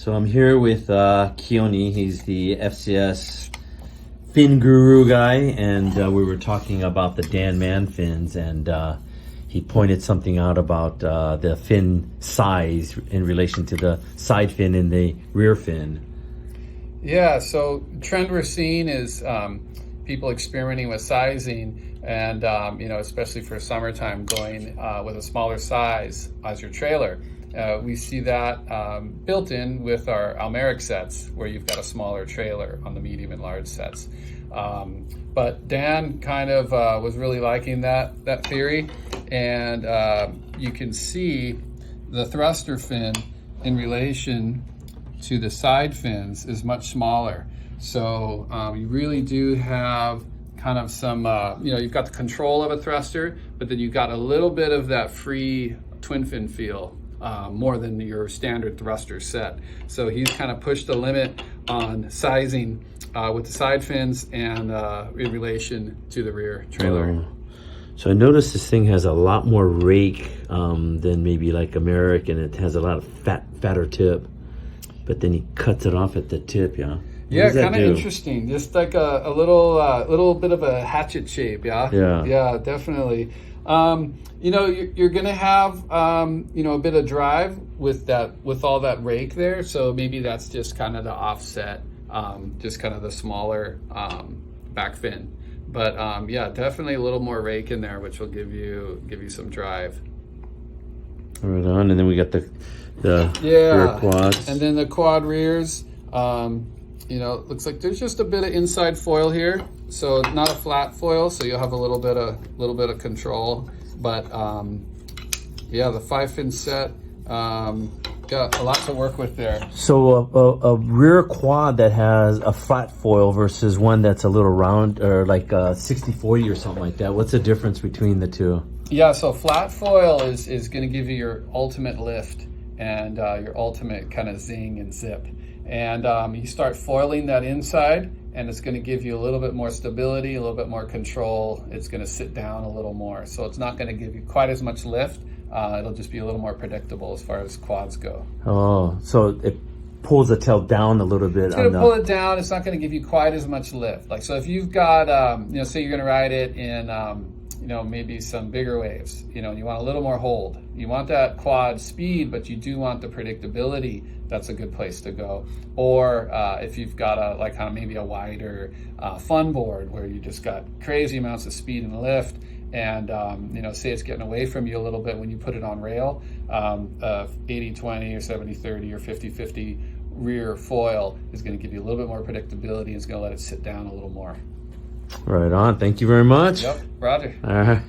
So I'm here with Keoni. He's the FCS fin guru guy, and we were talking about the Dan Mann Fins, and he pointed something out about the fin size in relation to the side fin and the rear fin. Yeah, so trend we're seeing is people experimenting with sizing, and especially for summertime, going with a smaller size as your trailer. We see that built in with our Almeric sets, where you've got a smaller trailer on the medium and large sets. But Dan kind of was really liking that theory, and you can see the thruster fin in relation to the side fins is much smaller. So you really do have kind of some, you've got the control of a thruster, but then you've got a little bit of that free twin fin feel, more than your standard thruster set. So he's kind of pushed the limit on sizing with the side fins and in relation to the rear trailer. Oh. So I noticed this thing has a lot more rake than maybe like Americ, and it has a lot of fatter tip, but then he cuts it off at the tip, yeah? Yeah, kind of interesting. Just like a little bit of a hatchet shape, yeah? Yeah, definitely. You're gonna have a bit of drive with all that rake there, so maybe that's just kind of the offset, just kind of the smaller back fin. But yeah, definitely a little more rake in there, which will give you some drive. Right on. And then we got the rear quads. And then the quad rears. Looks like there's just a bit of inside foil here, so not a flat foil, so you'll have a little bit of control. But the 5-fin set, got a lot to work with there. So a rear quad that has a flat foil versus one that's a little round, or like a 60/40 or something like that. What's the difference between the two? Yeah, so flat foil is going to give you your ultimate lift and your ultimate kind of zing and zip. And you start foiling that inside, and it's going to give you a little bit more stability, a little bit more control. It's going to sit down a little more. So it's not going to give you quite as much lift. It'll just be a little more predictable as far as quads go. Oh, so it pulls the tail down a little bit. It's going to pull it down. It's not going to give you quite as much lift. Like, so if you've got, say you're going to ride it in, maybe some bigger waves, and you want a little more hold. You want that quad speed, but you do want the predictability. That's a good place to go. Or if you've got maybe a wider fun board where you just got crazy amounts of speed and lift, and say it's getting away from you a little bit when you put it on rail, 80/20 or 70/30 or 50/50 rear foil is going to give you a little bit more predictability. It's going to let it sit down a little more. Right on. Thank you very much. Yep, Roger. All right.